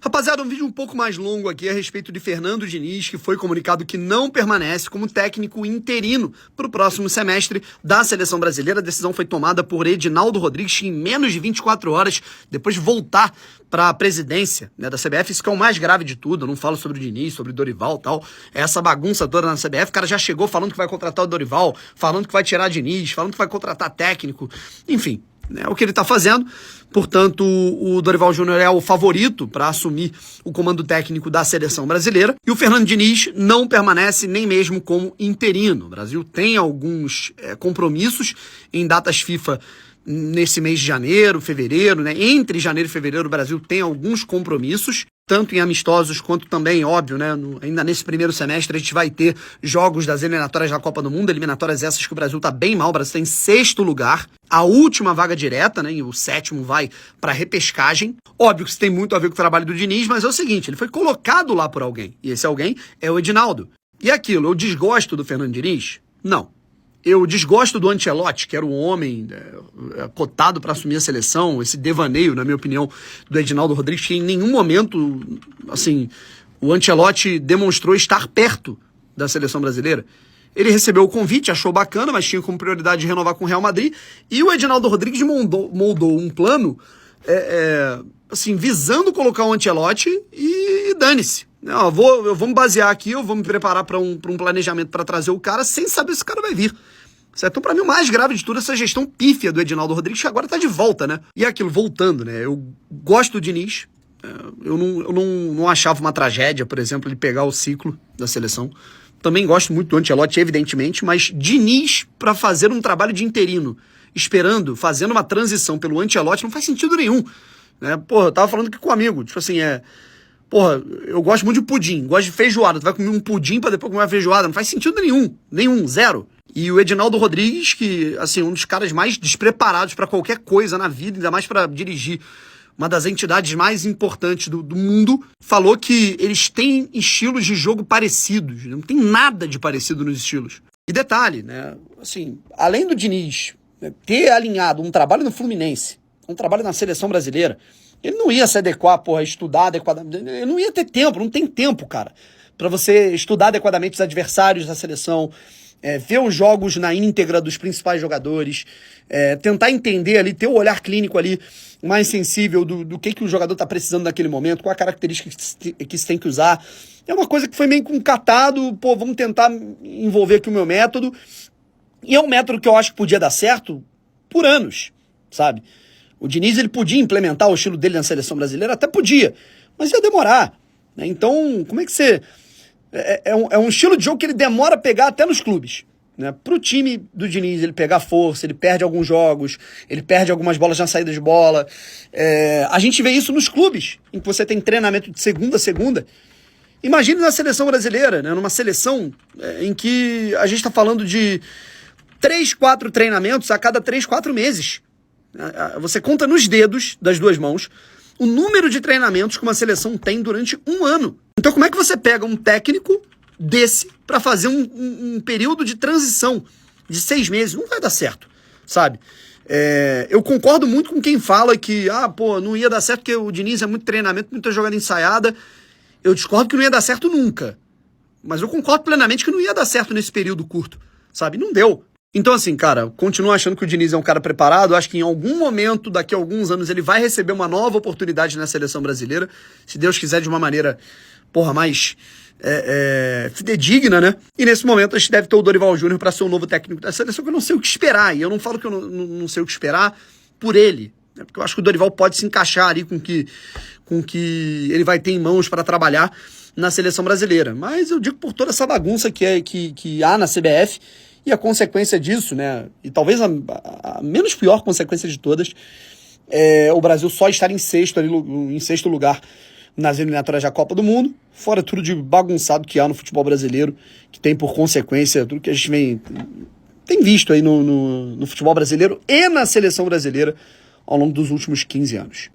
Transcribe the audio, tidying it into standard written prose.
Rapaziada, um vídeo um pouco mais longo aqui a respeito de Fernando Diniz, que foi comunicado que não permanece como técnico interino para o próximo semestre da Seleção Brasileira. A decisão foi tomada por Edinaldo Rodrigues em menos de 24 horas, depois de voltar para a presidência, né, da CBF. Isso que é o mais grave de tudo. Eu não falo sobre o Diniz, sobre o Dorival e tal. Essa bagunça toda na CBF, o cara já chegou falando que vai contratar o Dorival, falando que vai tirar Diniz, falando que vai contratar técnico, enfim. É o que ele está fazendo. Portanto, o Dorival Júnior é o favorito para assumir o comando técnico da Seleção Brasileira. E o Fernando Diniz não permanece nem mesmo como interino. O Brasil tem alguns compromissos em datas FIFA nesse mês de janeiro, fevereiro, né? Entre janeiro e fevereiro o Brasil tem alguns compromissos, tanto em amistosos quanto também, óbvio, né? Ainda nesse primeiro semestre a gente vai ter jogos das eliminatórias da Copa do Mundo, eliminatórias essas que o Brasil tá bem mal, o Brasil tá em 6º lugar, a última vaga direta, né? E o 7º vai pra repescagem. Óbvio que isso tem muito a ver com o trabalho do Diniz, mas é o seguinte, ele foi colocado lá por alguém, e esse alguém é o Edinaldo. E aquilo, eu desgosto do Fernando Diniz? Não. Eu desgosto do Ancelotti, que era o homem cotado para assumir a seleção, esse devaneio, na minha opinião, do Edinaldo Rodrigues, que em nenhum momento, assim, o Ancelotti demonstrou estar perto da seleção brasileira. Ele recebeu o convite, achou bacana, mas tinha como prioridade de renovar com o Real Madrid, e o Edinaldo Rodrigues moldou um plano, assim, visando colocar o Ancelotti e dane-se. Eu vou me basear aqui, eu vou me preparar para um planejamento para trazer o cara sem saber se o cara vai vir. Certo? Então, para mim, o mais grave de tudo é essa gestão pífia do Edinaldo Rodrigues, que agora tá de volta, né? E aquilo, voltando, né? Eu gosto do Diniz, eu não achava uma tragédia, por exemplo, ele pegar o ciclo da seleção. Também gosto muito do Ancelotti, evidentemente, mas Diniz, para fazer um trabalho de interino, fazendo uma transição pelo Ancelotti, não faz sentido nenhum. Né? Porra, eu tava falando aqui com um amigo, tipo assim, porra, eu gosto muito de pudim, gosto de feijoada. Tu vai comer um pudim pra depois comer uma feijoada. Não faz sentido nenhum, zero. E o Edinaldo Rodrigues, que, assim, um dos caras mais despreparados pra qualquer coisa na vida, ainda mais pra dirigir uma das entidades mais importantes do mundo, falou que eles têm estilos de jogo parecidos. Não tem nada de parecido nos estilos. E detalhe, né, assim, além do Diniz, né, ter alinhado um trabalho no Fluminense, um trabalho na Seleção Brasileira, ele não ia se adequar, estudar adequadamente. Ele não ia ter tempo, não tem tempo, cara, pra você estudar adequadamente os adversários da seleção, ver os jogos na íntegra dos principais jogadores, tentar entender ali, ter o olhar clínico ali mais sensível do que o jogador tá precisando naquele momento, qual a característica que se tem que usar. É uma coisa que foi meio concatado, vamos tentar envolver aqui o meu método. E é um método que eu acho que podia dar certo por anos, sabe? O Diniz, ele podia implementar o estilo dele na seleção brasileira, até podia, mas ia demorar, né? Então, como é que você... É um estilo de jogo que ele demora a pegar até nos clubes, né? Pro time do Diniz, ele pegar força, ele perde alguns jogos, ele perde algumas bolas na saída de bola. A gente vê isso nos clubes, em que você tem treinamento de segunda a segunda. Imagine na seleção brasileira, né? Numa seleção em que a gente está falando de 3, 4 treinamentos a cada 3, 4 meses. Você conta nos dedos das duas mãos o número de treinamentos que uma seleção tem durante um ano. Então como é que você pega um técnico desse para fazer um período de transição de 6 meses? Não vai dar certo, sabe? Eu concordo muito com quem fala que não ia dar certo porque o Diniz é muito treinamento, muita jogada ensaiada. Eu discordo que não ia dar certo nunca. Mas eu concordo plenamente que não ia dar certo nesse período curto, sabe? Não deu. Então, assim, cara, continuo achando que o Diniz é um cara preparado. Acho que em algum momento, daqui a alguns anos, ele vai receber uma nova oportunidade na seleção brasileira. Se Deus quiser, de uma maneira, mais fidedigna, né? E nesse momento a gente deve ter o Dorival Júnior para ser o novo técnico da seleção, que eu não sei o que esperar. E eu não falo que eu não sei o que esperar por ele, né? Porque eu acho que o Dorival pode se encaixar ali com que ele vai ter em mãos para trabalhar na seleção brasileira. Mas eu digo por toda essa bagunça que há na CBF. E a consequência disso, né, e talvez a menos pior consequência de todas, é o Brasil só estar em sexto lugar nas eliminatórias da Copa do Mundo, fora tudo de bagunçado que há no futebol brasileiro, que tem por consequência tudo que a gente tem visto aí no futebol brasileiro e na seleção brasileira ao longo dos últimos 15 anos.